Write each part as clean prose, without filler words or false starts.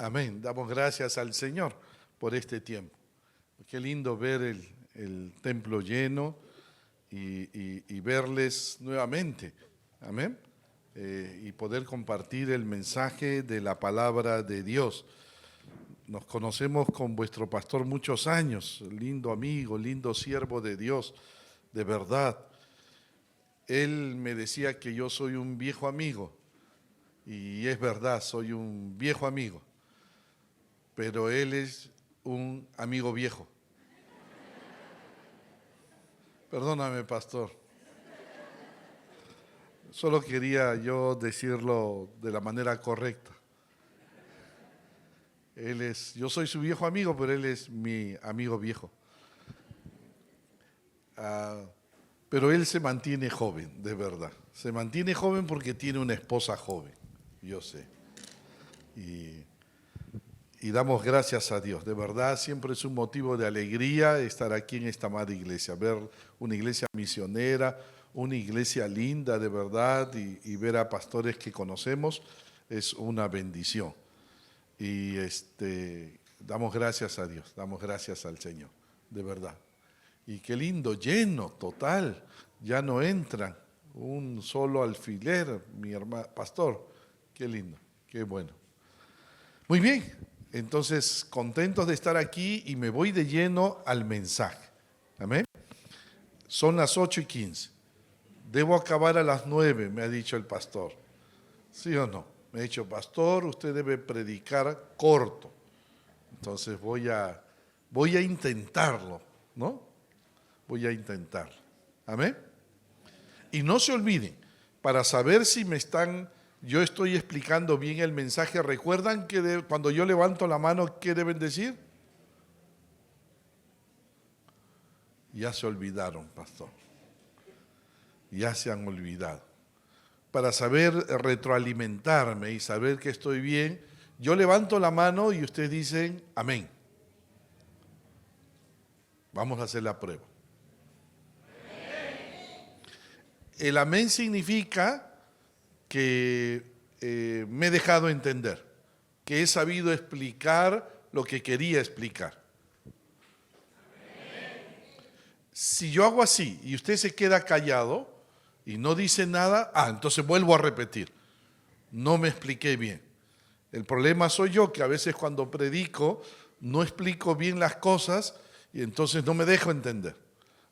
Amén. Damos gracias al Señor por este tiempo. Qué lindo ver el templo lleno y verles nuevamente. Amén. Y poder compartir el mensaje de la palabra de Dios. Nos conocemos con vuestro pastor muchos años, lindo amigo, lindo siervo de Dios, de verdad. Él me decía que yo soy un viejo amigo, y es verdad, soy un viejo amigo, pero él es un amigo viejo. Perdóname, pastor. Solo quería yo decirlo de la manera correcta. Yo soy su viejo amigo, pero él es mi amigo viejo. Pero él se mantiene joven, de verdad. Se mantiene joven porque tiene una esposa joven, yo sé. Y damos gracias a Dios. De verdad, siempre es un motivo de alegría estar aquí en esta amada iglesia, ver una iglesia misionera, una iglesia linda, de verdad, y ver a pastores que conocemos es una bendición. Y damos gracias a Dios, damos gracias al Señor, de verdad. Y qué lindo, lleno, total, ya no entran un solo alfiler, mi hermano, pastor, qué lindo, qué bueno. Muy bien, entonces contentos de estar aquí y me voy de lleno al mensaje, amén. Son las 8:15, debo acabar a las 9, me ha dicho el pastor, ¿sí o no? Me ha dicho, pastor, usted debe predicar corto, entonces voy a intentarlo, ¿no? Voy a intentar. Amén. Y no se olviden, para saber si yo estoy explicando bien el mensaje, ¿recuerdan que cuando yo levanto la mano, qué deben decir? Ya se olvidaron, pastor. Ya se han olvidado. Para saber retroalimentarme y saber que estoy bien, yo levanto la mano y ustedes dicen amén. Vamos a hacer la prueba. El amén significa que me he dejado entender, que he sabido explicar lo que quería explicar. Si yo hago así y usted se queda callado y no dice nada, entonces vuelvo a repetir. No me expliqué bien. El problema soy yo, que a veces cuando predico no explico bien las cosas y entonces no me dejo entender.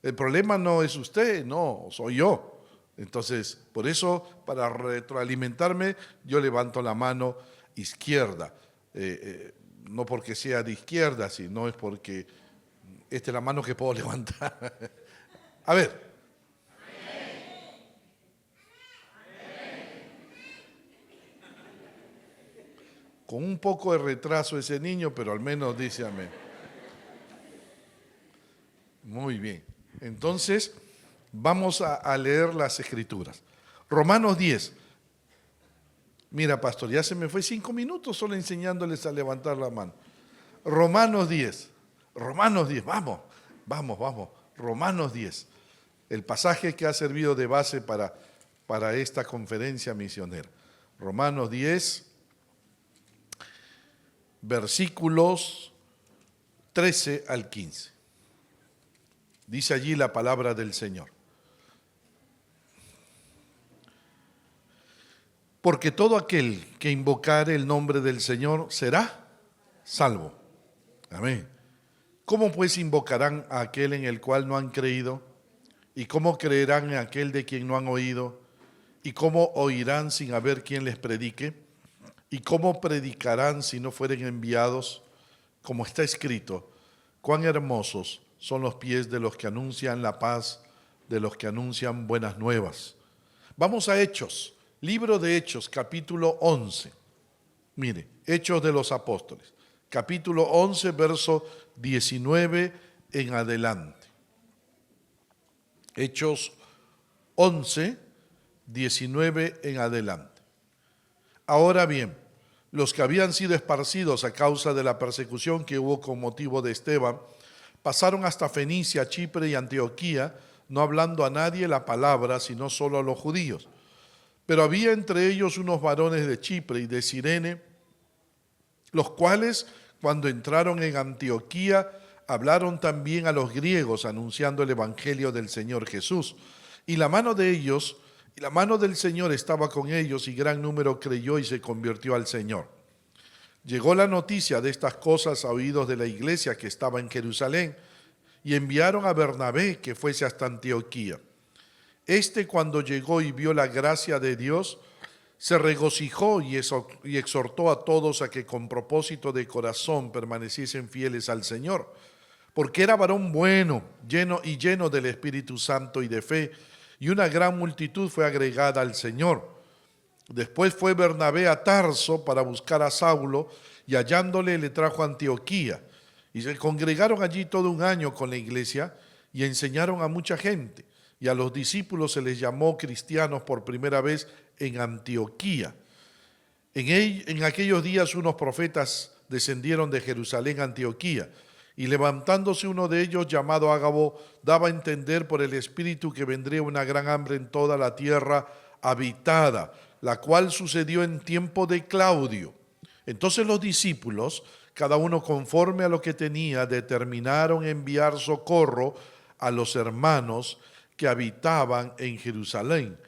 El problema no es usted, no, soy yo. Entonces, por eso, para retroalimentarme, yo levanto la mano izquierda. No porque sea de izquierda, sino es porque esta es la mano que puedo levantar. A ver. Con un poco de retraso ese niño, pero al menos dice amén. Muy bien. Entonces, vamos a leer las escrituras. Romanos 10. Mira, pastor, ya se me fue 5 minutos solo enseñándoles a levantar la mano. Romanos 10. Romanos 10, vamos. Romanos 10. El pasaje que ha servido de base para esta conferencia misionera. Romanos 10, versículos 13 al 15. Dice allí la palabra del Señor. Porque todo aquel que invocare el nombre del Señor será salvo. Amén. ¿Cómo pues invocarán a aquel en el cual no han creído? ¿Y cómo creerán en aquel de quien no han oído? ¿Y cómo oirán sin haber quien les predique? ¿Y cómo predicarán si no fueren enviados? Como está escrito, cuán hermosos son los pies de los que anuncian la paz, de los que anuncian buenas nuevas. Vamos a Hechos, libro de Hechos, capítulo 11. Mire, Hechos de los Apóstoles, capítulo 11, verso 19 en adelante. Hechos 11, 19 en adelante. Ahora bien, los que habían sido esparcidos a causa de la persecución que hubo con motivo de Esteban, pasaron hasta Fenicia, Chipre y Antioquía, no hablando a nadie la palabra, sino solo a los judíos. Pero había entre ellos unos varones de Chipre y de Cirene, los cuales, cuando entraron en Antioquía, hablaron también a los griegos, anunciando el evangelio del Señor Jesús. Y la mano del Señor estaba con ellos, y gran número creyó y se convirtió al Señor. Llegó la noticia de estas cosas a oídos de la iglesia que estaba en Jerusalén, y enviaron a Bernabé que fuese hasta Antioquía. Cuando llegó y vio la gracia de Dios, se regocijó y exhortó a todos a que con propósito de corazón permaneciesen fieles al Señor, porque era varón bueno, lleno del Espíritu Santo y de fe, y una gran multitud fue agregada al Señor. Después fue Bernabé a Tarso para buscar a Saulo, y hallándole le trajo a Antioquía. Y se congregaron allí todo un año con la iglesia, y enseñaron a mucha gente. Y a los discípulos se les llamó cristianos por primera vez en Antioquía. En aquellos días unos profetas descendieron de Jerusalén a Antioquía, y levantándose uno de ellos, llamado Ágabo, daba a entender por el Espíritu que vendría una gran hambre en toda la tierra habitada, la cual sucedió en tiempo de Claudio. Entonces los discípulos, cada uno conforme a lo que tenía, determinaron enviar socorro a los hermanos que habitaban en Jerusalén,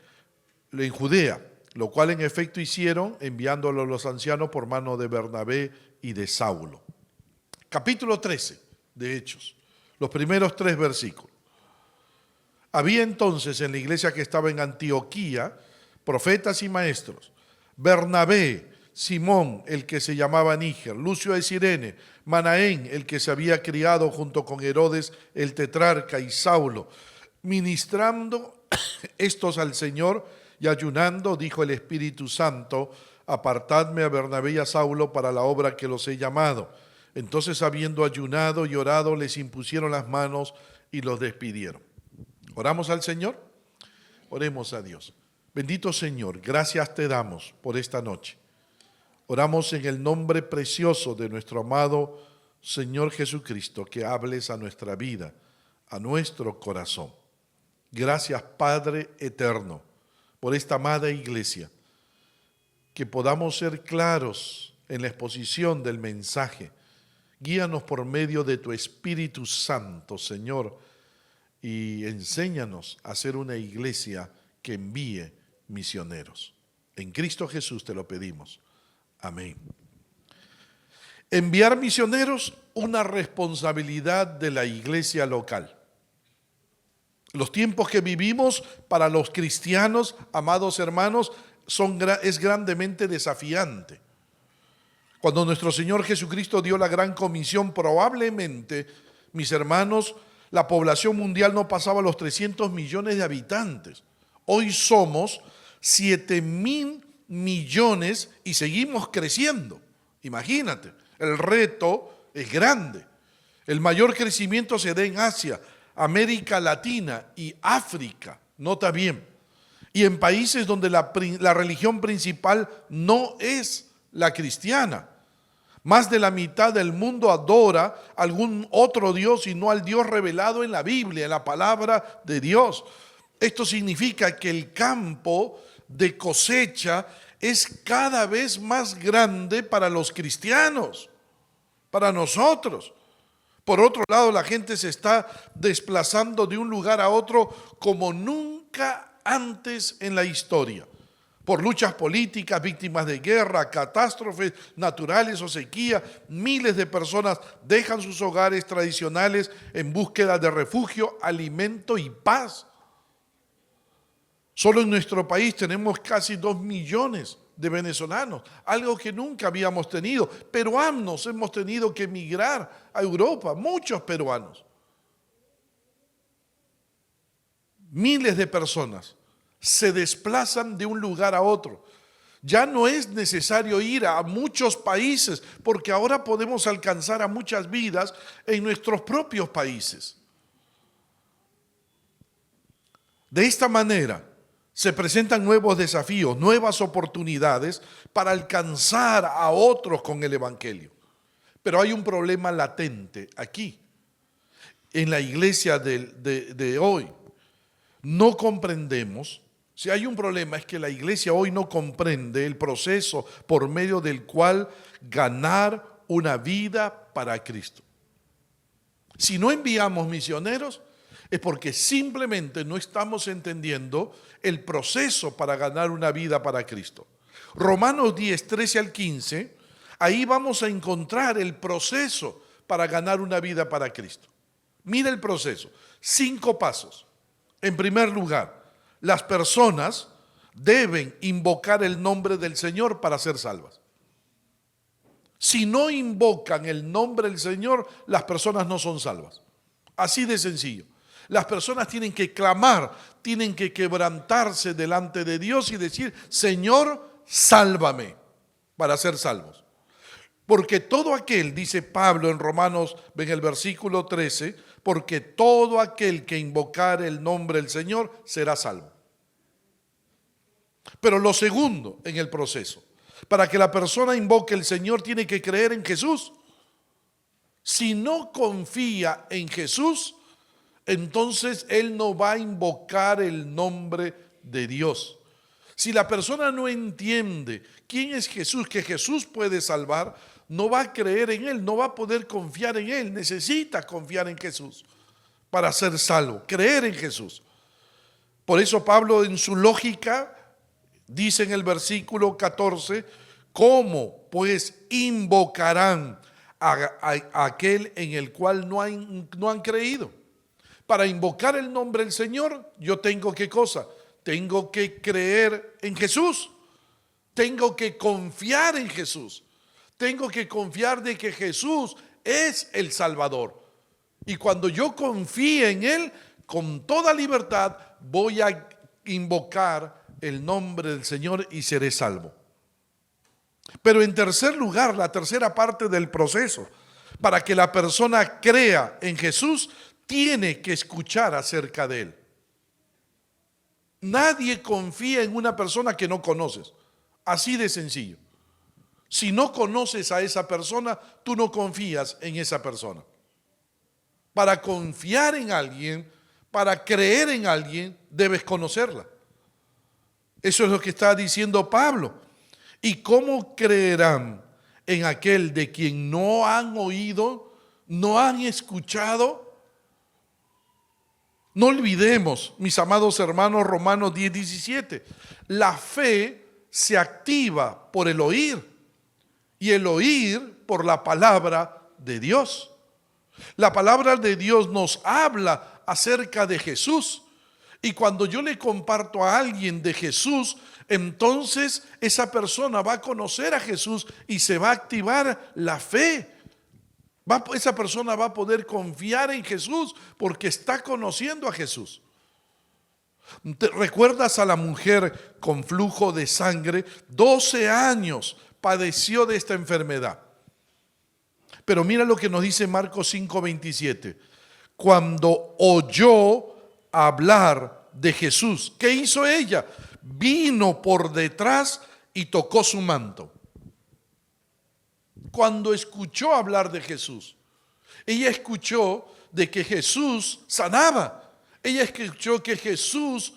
en Judea, lo cual en efecto hicieron, enviándolo a los ancianos por mano de Bernabé y de Saulo. Capítulo 13 de Hechos, los primeros 3 versículos. Había entonces en la iglesia que estaba en Antioquía profetas y maestros: Bernabé, Simón, el que se llamaba Níger, Lucio de Cirene, Manaén, el que se había criado junto con Herodes el tetrarca, y Saulo. Ministrando estos al Señor y ayunando, dijo el Espíritu Santo: apartadme a Bernabé y a Saulo para la obra que los he llamado. Entonces, habiendo ayunado y orado, les impusieron las manos y los despidieron. ¿Oramos al Señor? Oremos a Dios. Bendito Señor, gracias te damos por esta noche. Oramos en el nombre precioso de nuestro amado Señor Jesucristo, que hables a nuestra vida, a nuestro corazón. Gracias, Padre eterno, por esta amada iglesia, que podamos ser claros en la exposición del mensaje. Guíanos por medio de tu Espíritu Santo, Señor, y enséñanos a ser una iglesia que envíe misioneros. En Cristo Jesús te lo pedimos. Amén. Enviar misioneros, una responsabilidad de la iglesia local. Los tiempos que vivimos para los cristianos, amados hermanos, es grandemente desafiante. Cuando nuestro Señor Jesucristo dio la gran comisión, probablemente, mis hermanos, la población mundial no pasaba los 300 millones de habitantes. Hoy somos 7,000 millones y seguimos creciendo. Imagínate, el reto es grande. El mayor crecimiento se da en Asia, América Latina y África, nota bien. Y en países donde la religión principal no es la cristiana. Más de la mitad del mundo adora algún otro Dios y no al Dios revelado en la Biblia, en la palabra de Dios. Esto significa que el campo de cosecha es cada vez más grande para los cristianos, para nosotros. Por otro lado, la gente se está desplazando de un lugar a otro como nunca antes en la historia. Por luchas políticas, víctimas de guerra, catástrofes naturales o sequía, miles de personas dejan sus hogares tradicionales en búsqueda de refugio, alimento y paz. Solo en nuestro país tenemos casi 2 millones de venezolanos, algo que nunca habíamos tenido. Peruanos hemos tenido que emigrar a Europa, muchos peruanos. Miles de personas se desplazan de un lugar a otro. Ya no es necesario ir a muchos países, porque ahora podemos alcanzar a muchas vidas en nuestros propios países. De esta manera se presentan nuevos desafíos, nuevas oportunidades para alcanzar a otros con el Evangelio. Pero hay un problema latente aquí, en la iglesia de hoy. No comprendemos Si hay un problema es que la iglesia hoy no comprende el proceso por medio del cual ganar una vida para Cristo. Si no enviamos misioneros es porque simplemente no estamos entendiendo el proceso para ganar una vida para Cristo. Romanos 10, 13 al 15, ahí vamos a encontrar el proceso para ganar una vida para Cristo. Mira el proceso, 5 pasos. En primer lugar, las personas deben invocar el nombre del Señor para ser salvas. Si no invocan el nombre del Señor, las personas no son salvas. Así de sencillo. Las personas tienen que clamar, tienen que quebrantarse delante de Dios y decir, Señor, sálvame, para ser salvos. Porque todo aquel, dice Pablo en Romanos, en el versículo 13, porque todo aquel que invocare el nombre del Señor será salvo. Pero lo segundo en el proceso, para que la persona invoque el Señor tiene que creer en Jesús. Si no confía en Jesús, entonces él no va a invocar el nombre de Dios. Si la persona no entiende quién es Jesús, que Jesús puede salvar, no va a creer en él, no va a poder confiar en él. Necesita confiar en Jesús para ser salvo, creer en Jesús. Por eso Pablo en su lógica dice en el versículo 14, ¿cómo pues invocarán a aquel en el cual no han creído? Para invocar el nombre del Señor, yo tengo ¿qué cosa? Tengo que creer en Jesús. Tengo que confiar en Jesús. Tengo que confiar de que Jesús es el Salvador. Y cuando yo confíe en Él, con toda libertad voy a invocar el nombre del Señor y seré salvo. Pero en tercer lugar, la tercera parte del proceso, para que la persona crea en Jesús, tiene que escuchar acerca de Él. Nadie confía en una persona que no conoces. Así de sencillo. Si no conoces a esa persona, tú no confías en esa persona. Para confiar en alguien, para creer en alguien, debes conocerla. Eso es lo que está diciendo Pablo. ¿Y cómo creerán en aquel de quien no han oído, no han escuchado? No olvidemos, mis amados hermanos, Romanos 10, 17. La fe se activa por el oír y el oír por la palabra de Dios. La palabra de Dios nos habla acerca de Jesús. Y cuando yo le comparto a alguien de Jesús, entonces esa persona va a conocer a Jesús y se va a activar la fe. Esa persona va a poder confiar en Jesús porque está conociendo a Jesús. ¿Recuerdas a la mujer con flujo de sangre? 12 años padeció de esta enfermedad. Pero mira lo que nos dice Marcos 5:27. Cuando oyó hablar de Jesús, ¿qué hizo ella? Vino por detrás y tocó su manto. Cuando escuchó hablar de Jesús, ella escuchó de que Jesús sanaba. Ella escuchó que Jesús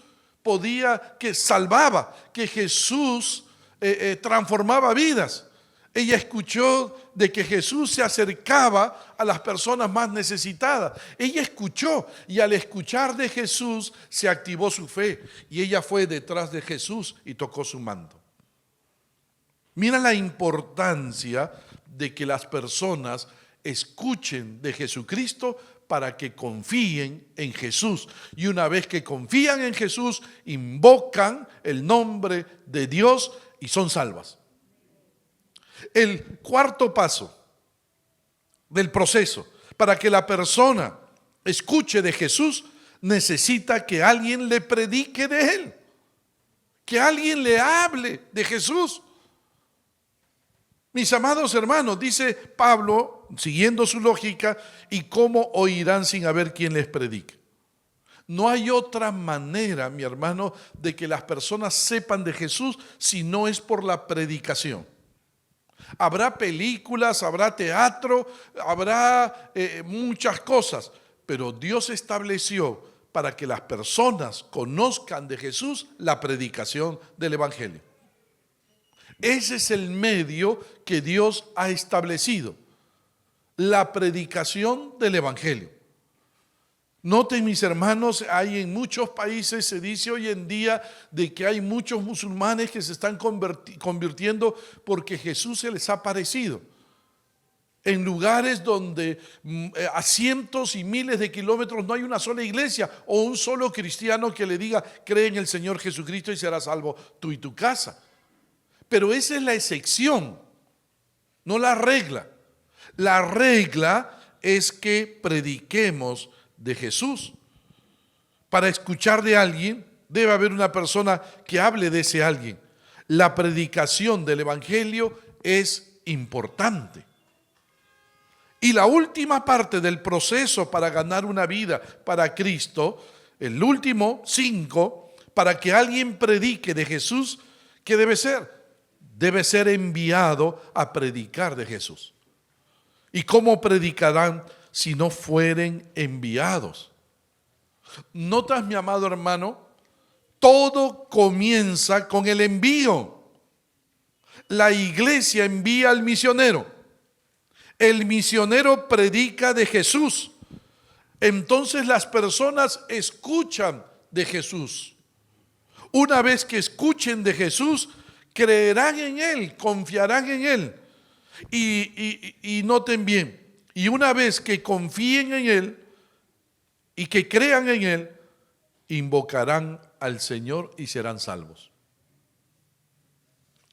que salvaba, que Jesús transformaba vidas. Ella escuchó de que Jesús se acercaba a las personas más necesitadas. Ella escuchó y al escuchar de Jesús se activó su fe y ella fue detrás de Jesús y tocó su manto. Mira la importancia de que las personas escuchen de Jesucristo para que confíen en Jesús. Y una vez que confían en Jesús, invocan el nombre de Dios y son salvas. El cuarto paso del proceso, para que la persona escuche de Jesús, necesita que alguien le predique de Él, que alguien le hable de Jesús. Mis amados hermanos, dice Pablo, siguiendo su lógica, ¿y cómo oirán sin haber quien les predique? No hay otra manera, mi hermano, de que las personas sepan de Jesús si no es por la predicación. Habrá películas, habrá teatro, habrá muchas cosas, pero Dios estableció para que las personas conozcan de Jesús, la predicación del Evangelio. Ese es el medio que Dios ha establecido, la predicación del Evangelio. Noten, mis hermanos, hay en muchos países, se dice hoy en día, de que hay muchos musulmanes que se están convirtiendo porque Jesús se les ha aparecido. En lugares donde a cientos y miles de kilómetros no hay una sola iglesia o un solo cristiano que le diga, cree en el Señor Jesucristo y serás salvo tú y tu casa. Pero esa es la excepción, no la regla. La regla es que prediquemos de Jesús. Para escuchar de alguien, debe haber una persona que hable de ese alguien. La predicación del Evangelio es importante. Y la última parte del proceso para ganar una vida para Cristo, el último 5, para que alguien predique de Jesús, ¿qué debe ser? Debe ser enviado a predicar de Jesús. ¿Y cómo predicarán si no fueren enviados? ¿Notas, mi amado hermano? Todo comienza con el envío. La iglesia envía al misionero. El misionero predica de Jesús. Entonces las personas escuchan de Jesús. Una vez que escuchen de Jesús, creerán en Él, confiarán en Él. Y noten bien, y una vez que confíen en Él y que crean en Él, invocarán al Señor y serán salvos.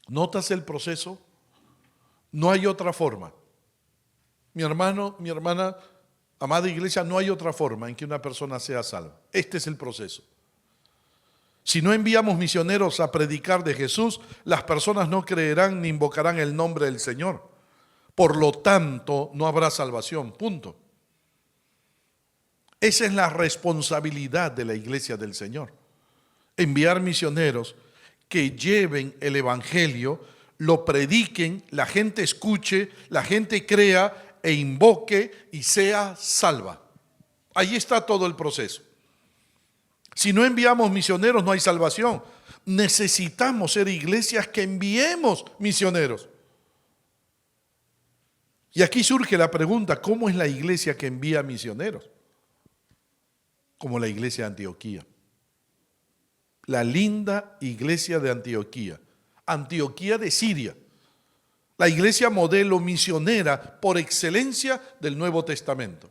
¿Notas el proceso? No hay otra forma. Mi hermano, mi hermana, amada iglesia, no hay otra forma en que una persona sea salva. Este es el proceso. Si no enviamos misioneros a predicar de Jesús, las personas no creerán ni invocarán el nombre del Señor. Por lo tanto, no habrá salvación. Punto. Esa es la responsabilidad de la iglesia del Señor. Enviar misioneros que lleven el Evangelio, lo prediquen, la gente escuche, la gente crea e invoque y sea salva. Ahí está todo el proceso. Si no enviamos misioneros, no hay salvación. Necesitamos ser iglesias que enviemos misioneros. Y aquí surge la pregunta, ¿cómo es la iglesia que envía misioneros? Como la iglesia de Antioquía. La linda iglesia de Antioquía. Antioquía de Siria. La iglesia modelo misionera por excelencia del Nuevo Testamento.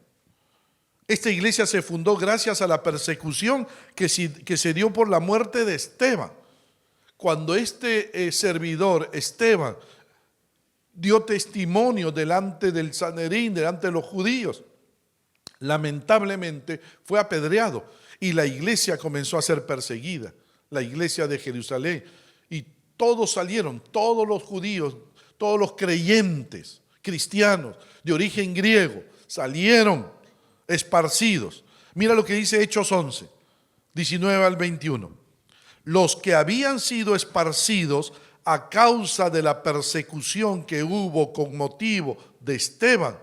Esta iglesia se fundó gracias a la persecución que se dio por la muerte de Esteban. Cuando este servidor, Esteban, dio testimonio delante del Sanedrín, delante de los judíos, lamentablemente fue apedreado y la iglesia comenzó a ser perseguida, la iglesia de Jerusalén. Y todos salieron, todos los judíos, todos los creyentes, cristianos de origen griego, salieron esparcidos. Mira lo que dice Hechos 11, 19 al 21. Los que habían sido esparcidos a causa de la persecución que hubo con motivo de Esteban,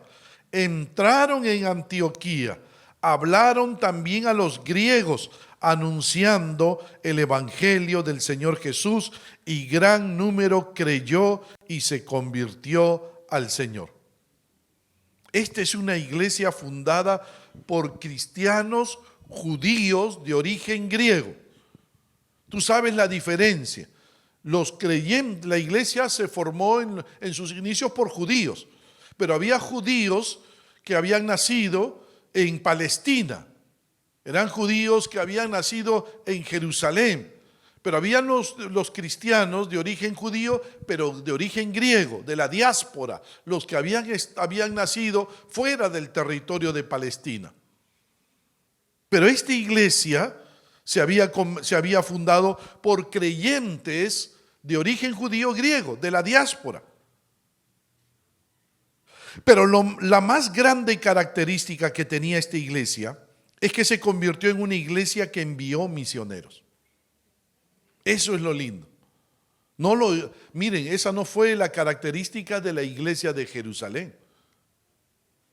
entraron en Antioquía, hablaron también a los griegos, anunciando el evangelio del Señor Jesús, y gran número creyó y se convirtió al Señor. Esta es una iglesia fundada por cristianos judíos de origen griego. Tú sabes la diferencia. Los creyentes, la iglesia se formó en sus inicios por judíos, pero había judíos que habían nacido en Palestina. Eran judíos que habían nacido en Jerusalén, pero habían los cristianos de origen judío, pero de origen griego, de la diáspora, los que habían nacido fuera del territorio de Palestina. Pero esta iglesia se había fundado por creyentes de origen judío griego, de la diáspora. Pero la más grande característica que tenía esta iglesia es que se convirtió en una iglesia que envió misioneros. Eso es lo lindo. Miren, esa no fue la característica de la iglesia de Jerusalén.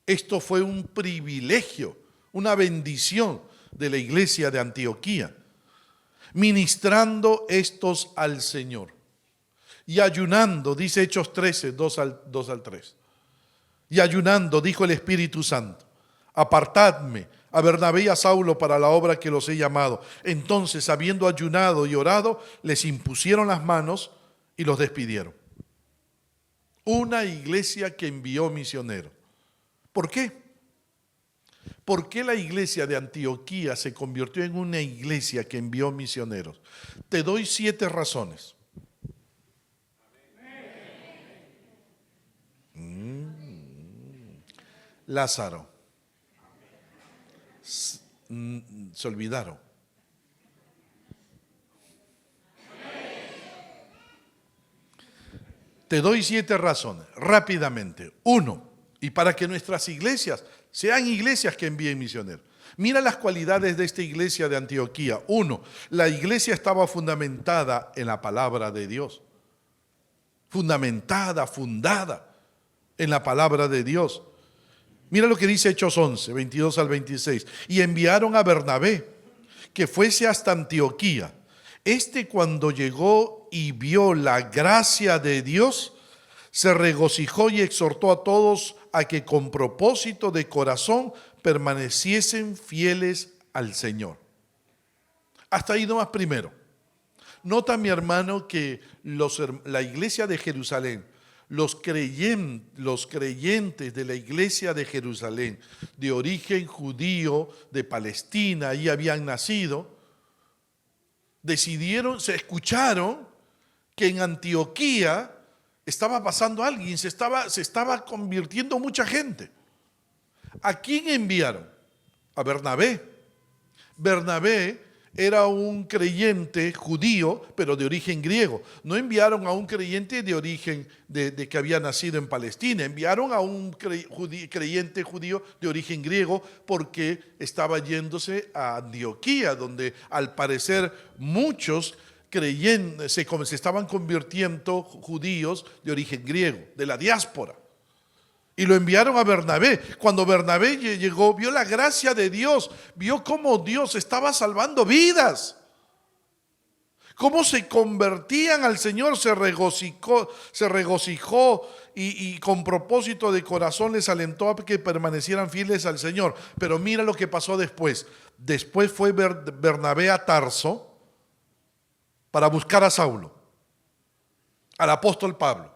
Esto fue un privilegio, una bendición de la iglesia de Antioquía, ministrando estos al Señor y ayunando, dice Hechos 13, 2 al 3. Y ayunando, dijo el Espíritu Santo: apartadme a Bernabé y a Saulo para la obra que los he llamado. Entonces, habiendo ayunado y orado, les impusieron las manos y los despidieron. Una iglesia que envió misioneros. ¿Por qué? ¿Por qué la iglesia de Antioquía se convirtió en una iglesia que envió misioneros? Te doy 7 razones. Lázaro. Se olvidaron. Te doy 7 razones, rápidamente. 1, y para que nuestras iglesias sean iglesias que envíen misioneros. Mira las cualidades de esta iglesia de Antioquía. 1, la iglesia estaba fundamentada en la palabra de Dios. Fundada en la palabra de Dios. Mira lo que dice Hechos 11, 22 al 26. Y enviaron a Bernabé, que fuese hasta Antioquía. Cuando llegó y vio la gracia de Dios, se regocijó y exhortó a todos a que con propósito de corazón permaneciesen fieles al Señor. Hasta ahí nomás primero. Nota, mi hermano, que la iglesia de Jerusalén, los creyentes de la iglesia de Jerusalén, de origen judío, de Palestina, ahí habían nacido, se escucharon que en Antioquía estaba pasando alguien, se estaba convirtiendo mucha gente. ¿A quién enviaron? A Bernabé. Bernabé era un creyente judío, pero de origen griego. No enviaron a un creyente de origen de que había nacido en Palestina. Enviaron a un creyente judío de origen griego porque estaba yéndose a Antioquía, donde al parecer muchos creyentes se estaban convirtiendo judíos de origen griego, de la diáspora. Y lo enviaron a Bernabé. Cuando Bernabé llegó, vio la gracia de Dios, vio cómo Dios estaba salvando vidas, cómo se convertían al Señor, se regocijó y con propósito de corazón les alentó a que permanecieran fieles al Señor. Pero mira lo que pasó después. Después fue Bernabé a Tarso para buscar a Saulo, al apóstol Pablo,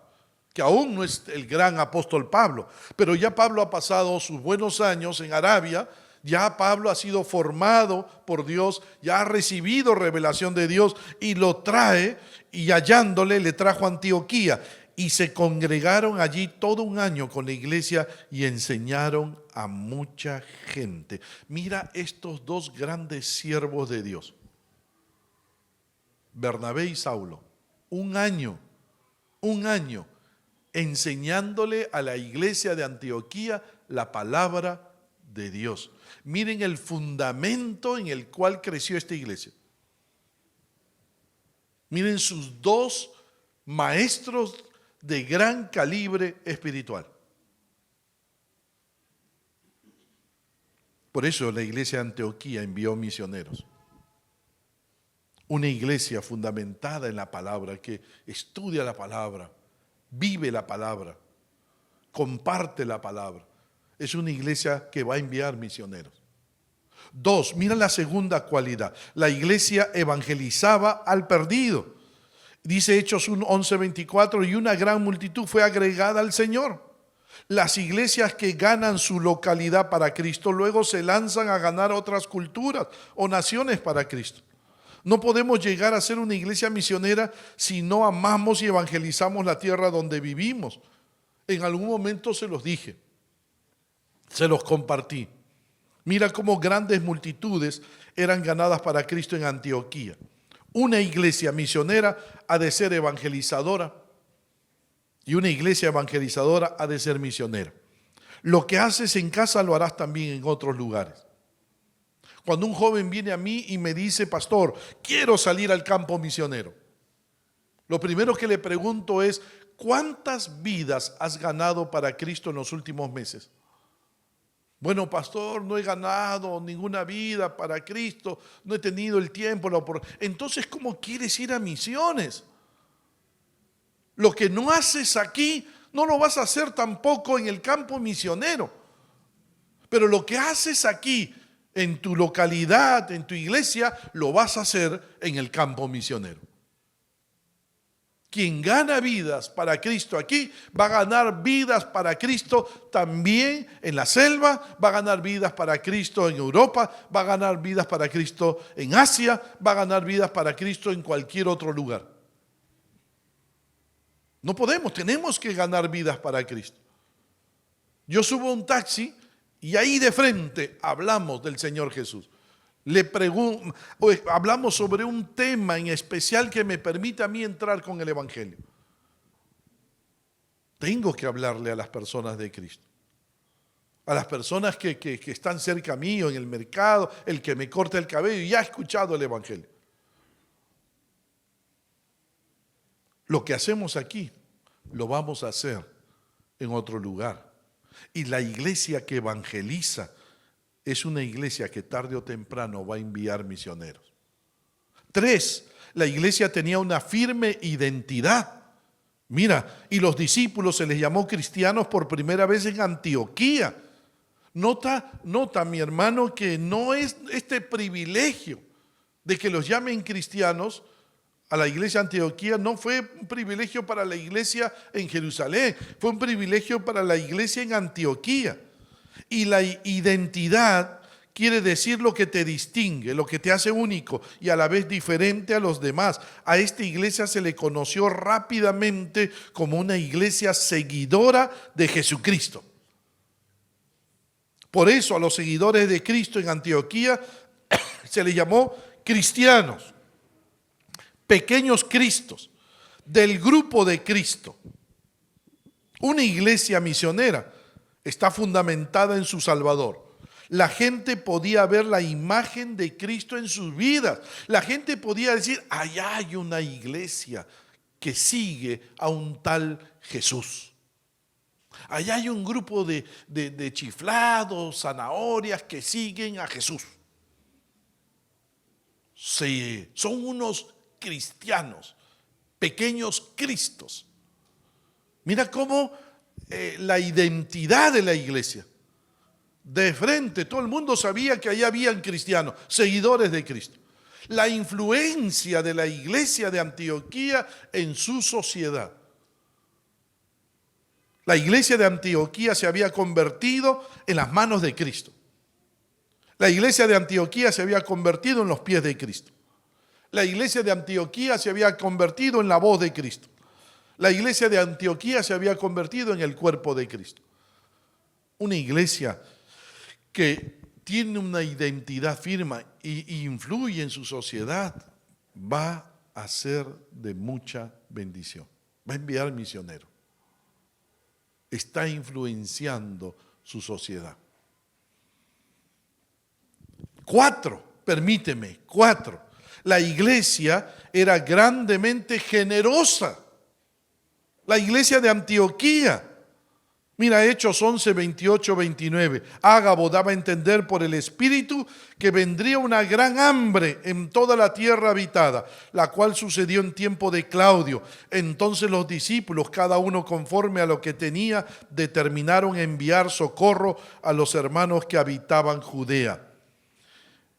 que aún no es el gran apóstol Pablo, pero ya Pablo ha pasado sus buenos años en Arabia, ya Pablo ha sido formado por Dios, ya ha recibido revelación de Dios y lo trae, y hallándole le trajo a Antioquía, y se congregaron allí todo un año con la iglesia y enseñaron a mucha gente. Mira estos 2 grandes siervos de Dios, Bernabé y Saulo, un año enseñándole a la iglesia de Antioquía la palabra de Dios. Miren el fundamento en el cual creció esta iglesia. Miren sus 2 maestros de gran calibre espiritual. Por eso la iglesia de Antioquía envió misioneros. Una iglesia fundamentada en la palabra, que estudia la palabra, vive la palabra, comparte la palabra. Es una iglesia que va a enviar misioneros. 2, mira la segunda cualidad. La iglesia evangelizaba al perdido. Dice Hechos 11:24, y una gran multitud fue agregada al Señor. Las iglesias que ganan su localidad para Cristo luego se lanzan a ganar otras culturas o naciones para Cristo. No podemos llegar a ser una iglesia misionera si no amamos y evangelizamos la tierra donde vivimos. En algún momento se los dije, se los compartí. Mira cómo grandes multitudes eran ganadas para Cristo en Antioquía. Una iglesia misionera ha de ser evangelizadora y una iglesia evangelizadora ha de ser misionera. Lo que haces en casa lo harás también en otros lugares. Cuando un joven viene a mí y me dice, pastor, quiero salir al campo misionero, lo primero que le pregunto es, ¿cuántas vidas has ganado para Cristo en los últimos meses? Bueno, pastor, no he ganado ninguna vida para Cristo, no he tenido el tiempo, entonces, ¿cómo quieres ir a misiones? Lo que no haces aquí, no lo vas a hacer tampoco en el campo misionero. Pero lo que haces aquí, en tu localidad, en tu iglesia, lo vas a hacer en el campo misionero. Quien gana vidas para Cristo aquí, va a ganar vidas para Cristo también en la selva, va a ganar vidas para Cristo en Europa, va a ganar vidas para Cristo en Asia, va a ganar vidas para Cristo en cualquier otro lugar. No podemos, tenemos que ganar vidas para Cristo. Yo subo a un taxi y ahí de frente hablamos del Señor Jesús. Hablamos sobre un tema en especial que me permite a mí entrar con el Evangelio. Tengo que hablarle a las personas de Cristo. A las personas que están cerca mío en el mercado, el que me corta el cabello y ha escuchado el Evangelio. Lo que hacemos aquí, lo vamos a hacer en otro lugar. Y la iglesia que evangeliza es una iglesia que tarde o temprano va a enviar misioneros. 3, la iglesia tenía una firme identidad. Mira, y los discípulos se les llamó cristianos por primera vez en Antioquía. Nota, mi hermano, que no es este privilegio de que los llamen cristianos a la iglesia de Antioquía, no fue un privilegio para la iglesia en Jerusalén, fue un privilegio para la iglesia en Antioquía. Y la identidad quiere decir lo que te distingue, lo que te hace único y a la vez diferente a los demás. A esta iglesia se le conoció rápidamente como una iglesia seguidora de Jesucristo. Por eso a los seguidores de Cristo en Antioquía se les llamó cristianos, pequeños cristos, del grupo de Cristo. Una iglesia misionera está fundamentada en su Salvador. La gente podía ver la imagen de Cristo en sus vidas. La gente podía decir, allá hay una iglesia que sigue a un tal Jesús. Allá hay un grupo de chiflados, zanahorias que siguen a Jesús. Sí, son unos cristianos, pequeños cristos. Mira cómo la identidad de la iglesia. De frente, todo el mundo sabía que allá habían cristianos, seguidores de Cristo. La influencia de la iglesia de Antioquía en su sociedad. La iglesia de Antioquía se había convertido en las manos de Cristo. La iglesia de Antioquía se había convertido en los pies de Cristo. La iglesia de Antioquía se había convertido en la voz de Cristo. La iglesia de Antioquía se había convertido en el cuerpo de Cristo. Una iglesia que tiene una identidad firme y influye en su sociedad, va a ser de mucha bendición. Va a enviar misioneros. Está influenciando su sociedad. 4, permíteme, 4. La iglesia era grandemente generosa. La iglesia de Antioquía. Mira, Hechos 11, 28, 29. Ágabo daba a entender por el Espíritu que vendría una gran hambre en toda la tierra habitada, la cual sucedió en tiempo de Claudio. Entonces los discípulos, cada uno conforme a lo que tenía, determinaron enviar socorro a los hermanos que habitaban Judea.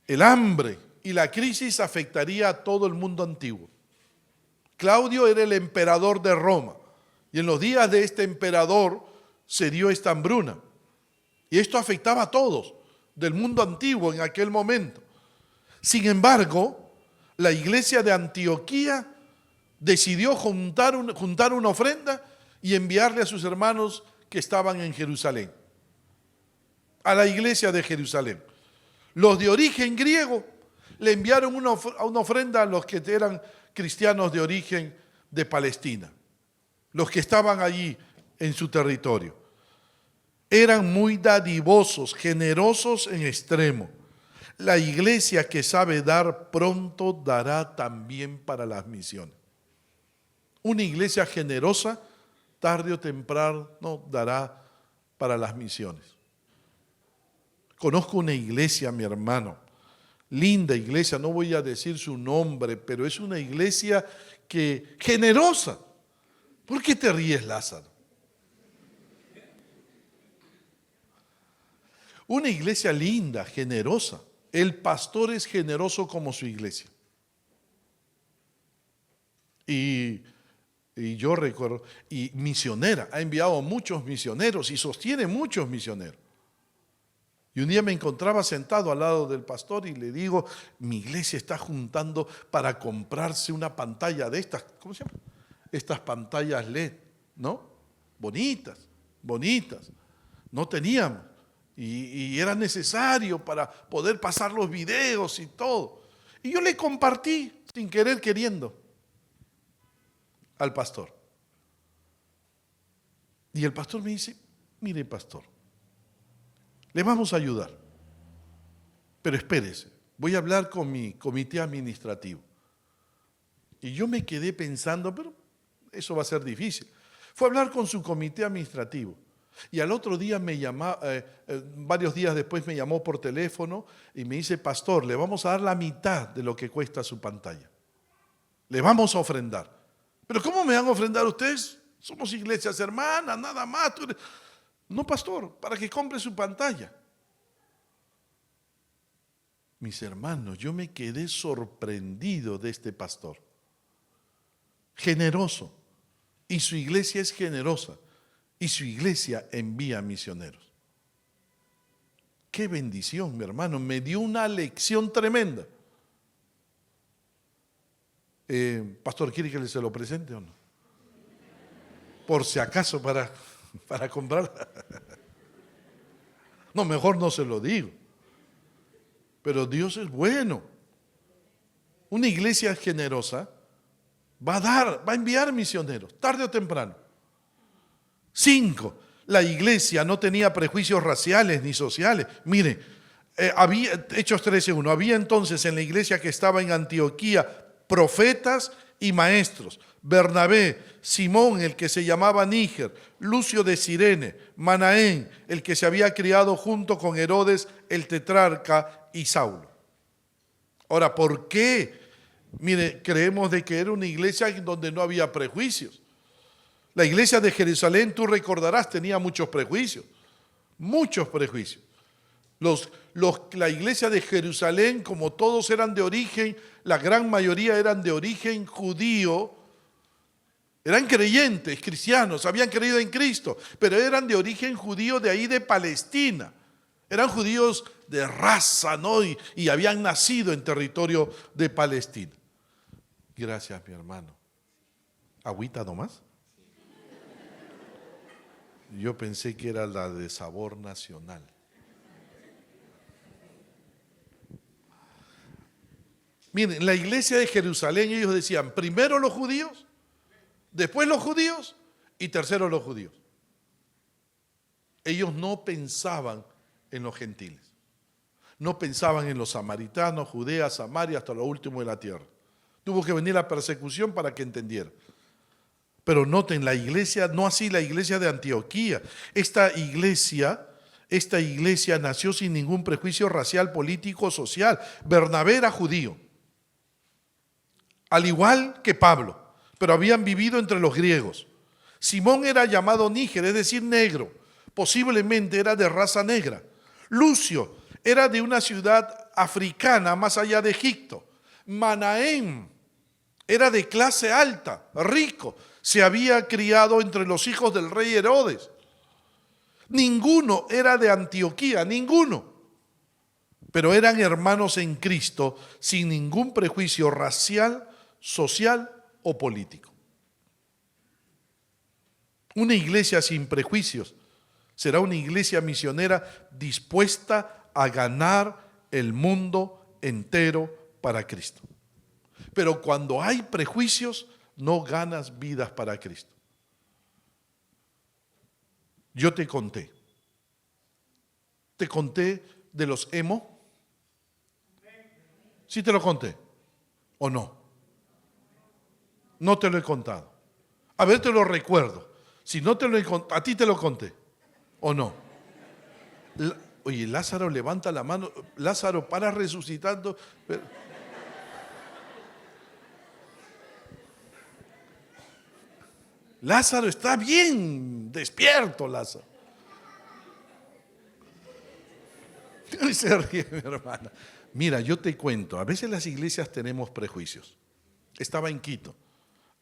El hambre y la crisis afectaría a todo el mundo antiguo. Claudio era el emperador de Roma y en los días de este emperador se dio esta hambruna. Y esto afectaba a todos del mundo antiguo en aquel momento. Sin embargo, la iglesia de Antioquía decidió juntar una ofrenda y enviarle a sus hermanos que estaban en Jerusalén, a la iglesia de Jerusalén. Los de origen griego le enviaron una ofrenda a los que eran cristianos de origen de Palestina, los que estaban allí en su territorio. Eran muy dadivosos, generosos en extremo. La iglesia que sabe dar pronto dará también para las misiones. Una iglesia generosa, tarde o temprano, dará para las misiones. Conozco una iglesia, mi hermano, linda iglesia, no voy a decir su nombre, pero es una iglesia que generosa. ¿Por qué te ríes, Lázaro? Una iglesia linda, generosa. El pastor es generoso como su iglesia. Y yo recuerdo, y misionera, ha enviado muchos misioneros y sostiene muchos misioneros. Y un día me encontraba sentado al lado del pastor y le digo, mi iglesia está juntando para comprarse una pantalla de estas, ¿cómo se llama? Estas pantallas LED, ¿no? Bonitas, bonitas. No teníamos. Y era necesario para poder pasar los videos y todo. Y yo le compartí, sin querer queriendo, al pastor. Y el pastor me dice, mire pastor, le vamos a ayudar, pero espérese, voy a hablar con mi comité administrativo. Y yo me quedé pensando, pero eso va a ser difícil. Fue a hablar con su comité administrativo. Y al otro día me llamó, varios días después me llamó por teléfono y me dice, pastor, le vamos a dar la mitad de lo que cuesta su pantalla. Le vamos a ofrendar. ¿Pero cómo me van a ofrendar ustedes? Somos iglesias hermanas, nada más. No, pastor, para que compre su pantalla. Mis hermanos, yo me quedé sorprendido de este pastor. Generoso. Y su iglesia es generosa. Y su iglesia envía misioneros. Qué bendición, mi hermano. Me dio una lección tremenda. Pastor, ¿quiere que se lo presente o no? Por si acaso para comprar. No, mejor no se lo digo. Pero Dios es bueno. Una iglesia generosa va a enviar misioneros, tarde o temprano. 5. La iglesia no tenía prejuicios raciales ni sociales. Mire, Hechos 13:1. Había entonces en la iglesia que estaba en Antioquía profetas y maestros. Bernabé, Simón, el que se llamaba Níger, Lucio de Cirene, Manaén, el que se había criado junto con Herodes el tetrarca, y Saulo. Ahora, ¿por qué? Mire, creemos de que era una iglesia donde no había prejuicios. La iglesia de Jerusalén, tú recordarás, tenía muchos prejuicios. Muchos prejuicios. La iglesia de Jerusalén, como todos eran de origen, la gran mayoría eran de origen judío, eran creyentes, cristianos, habían creído en Cristo, pero eran de origen judío de ahí de Palestina. Eran judíos de raza, ¿no? Y habían nacido en territorio de Palestina. Gracias, mi hermano. ¿Agüita nomás? Yo pensé que era la de sabor nacional. Miren, la iglesia de Jerusalén, ellos decían, primero los judíos, después los judíos y tercero los judíos. Ellos no pensaban en los gentiles. No pensaban en los samaritanos, Judea, Samaria, hasta lo último de la tierra. Tuvo que venir la persecución para que entendieran. Pero noten, la iglesia, no así la iglesia de Antioquía. Esta iglesia nació sin ningún prejuicio racial, político, social. Bernabé era judío, al igual que Pablo, pero habían vivido entre los griegos. Simón era llamado Níger, es decir, negro. Posiblemente era de raza negra. Lucio era de una ciudad africana más allá de Egipto. Manaén era de clase alta, rico. Se había criado entre los hijos del rey Herodes. Ninguno era de Antioquía, ninguno. Pero eran hermanos en Cristo sin ningún prejuicio racial, social o político. Una iglesia sin prejuicios será una iglesia misionera dispuesta a ganar el mundo entero para Cristo. Pero cuando hay prejuicios, no ganas vidas para Cristo. Yo te conté de los emo. ¿Sí te lo conté o no? No te lo he contado. A ver, te lo recuerdo. Si no te lo he contado, a ti te lo conté o no. Oye, Lázaro levanta la mano, Lázaro para resucitando. Lázaro está bien, despierto Lázaro. Y se ríe mi hermana. Mira, yo te cuento, a veces las iglesias tenemos prejuicios. Estaba en Quito,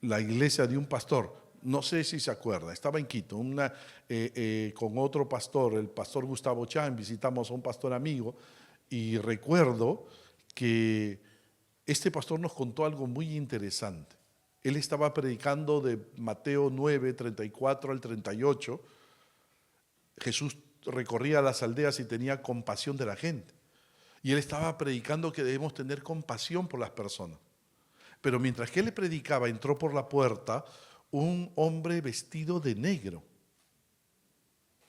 la iglesia de un pastor, no sé si se acuerda, estaba en Quito, con otro pastor, el pastor Gustavo Chan, visitamos a un pastor amigo y recuerdo que este pastor nos contó algo muy interesante. Él estaba predicando de Mateo 9, 34 al 38. Jesús recorría las aldeas y tenía compasión de la gente. Y él estaba predicando que debemos tener compasión por las personas. Pero mientras que él le predicaba, entró por la puerta un hombre vestido de negro,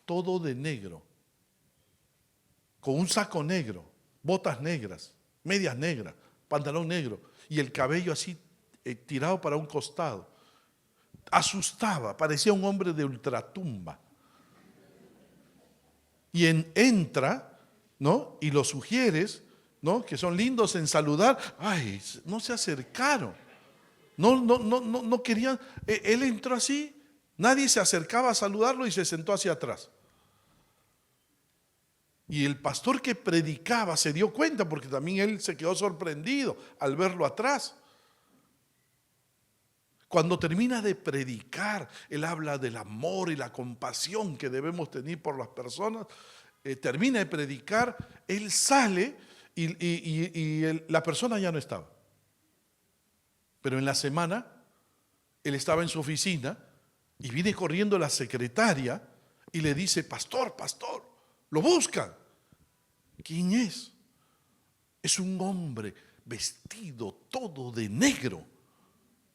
todo de negro, con un saco negro, botas negras, medias negras, pantalón negro y el cabello así tirado para un costado. Asustaba, parecía un hombre de ultratumba. Y entra, ¿no? Y los sugieres, ¿no? Que son lindos en saludar. Ay, no se acercaron. No querían. Él entró así, nadie se acercaba a saludarlo y se sentó hacia atrás. Y el pastor que predicaba se dio cuenta porque también él se quedó sorprendido al verlo atrás. Cuando termina de predicar, él habla del amor y la compasión que debemos tener por las personas. Termina de predicar, él sale y la persona ya no estaba. Pero en la semana, él estaba en su oficina y viene corriendo la secretaria y le dice, pastor, lo buscan. ¿Quién es? Es un hombre vestido todo de negro.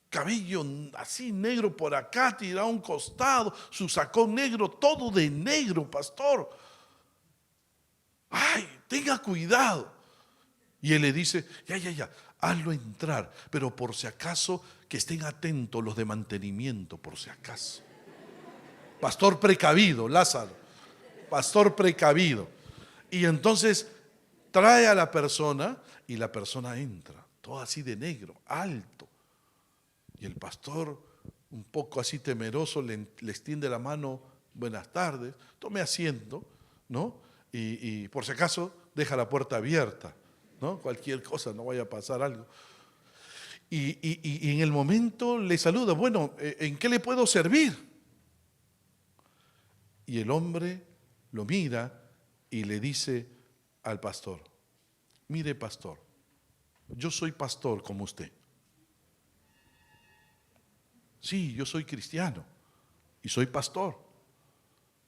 Cabello así negro por acá, tirado a un costado, su sacón negro, todo de negro, pastor. Ay, tenga cuidado. Y él le dice, ya, hazlo entrar, pero por si acaso que estén atentos los de mantenimiento, por si acaso. Pastor precavido, Lázaro, pastor precavido. Y entonces trae a la persona y la persona entra, todo así de negro, alto. Y el pastor, un poco así temeroso, le extiende la mano, buenas tardes, tome asiento, ¿no? Y por si acaso deja la puerta abierta, ¿no? Cualquier cosa, no vaya a pasar algo. Y en el momento le saluda, bueno, ¿en qué le puedo servir? Y el hombre lo mira y le dice al pastor, mire pastor, yo soy pastor como usted. Sí, yo soy cristiano y soy pastor.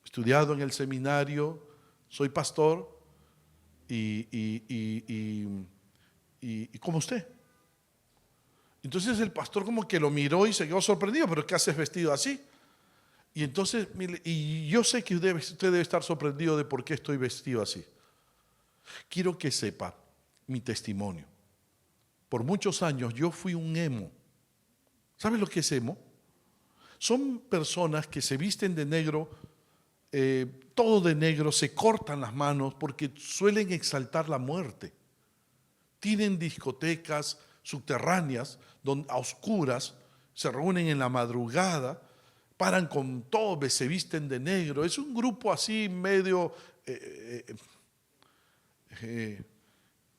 Estudiado en el seminario, soy pastor y como usted. Entonces el pastor como que lo miró y se quedó sorprendido, pero ¿qué haces vestido así? Y entonces, y yo sé que usted debe estar sorprendido de por qué estoy vestido así. Quiero que sepa mi testimonio. Por muchos años yo fui un emo. ¿Sabes lo que es emo? Son personas que se visten de negro, todo de negro, se cortan las manos porque suelen exaltar la muerte. Tienen discotecas subterráneas, a oscuras, se reúnen en la madrugada, paran con todo, se visten de negro. Es un grupo así medio,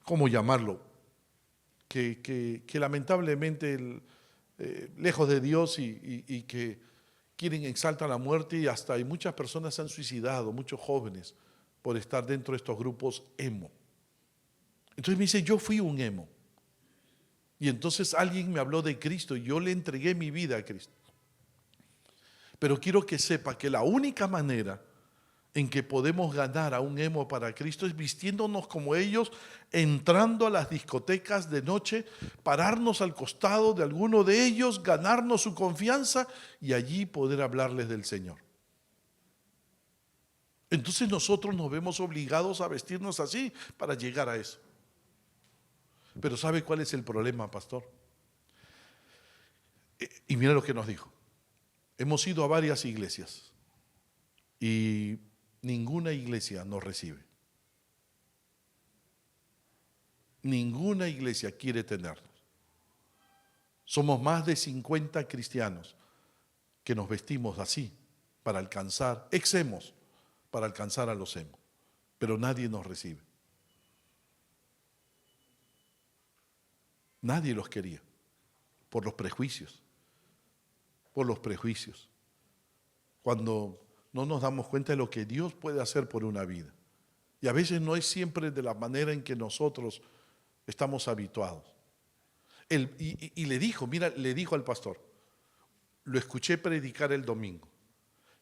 ¿cómo llamarlo? Que lamentablemente lejos de Dios y que quieren exaltar la muerte y hasta hay muchas personas se han suicidado, muchos jóvenes, por estar dentro de estos grupos emo. Entonces me dice, yo fui un emo. Y entonces alguien me habló de Cristo y yo le entregué mi vida a Cristo. Pero quiero que sepa que la única manera en que podemos ganar a un emo para Cristo es vistiéndonos como ellos, entrando a las discotecas de noche, pararnos al costado de alguno de ellos, ganarnos su confianza y allí poder hablarles del Señor. Entonces nosotros nos vemos obligados a vestirnos así para llegar a eso. Pero ¿sabe cuál es el problema, pastor? Y mira lo que nos dijo. Hemos ido a varias iglesias y ninguna iglesia nos recibe. Ninguna iglesia quiere tenernos. Somos más de 50 cristianos que nos vestimos así para alcanzar, ex-emos, para alcanzar a los emos. Pero nadie nos recibe. Nadie los quería, por los prejuicios. Por los prejuicios. Cuando no nos damos cuenta de lo que Dios puede hacer por una vida. Y a veces no es siempre de la manera en que nosotros estamos habituados. Y le dijo, mira, le dijo al pastor, lo escuché predicar el domingo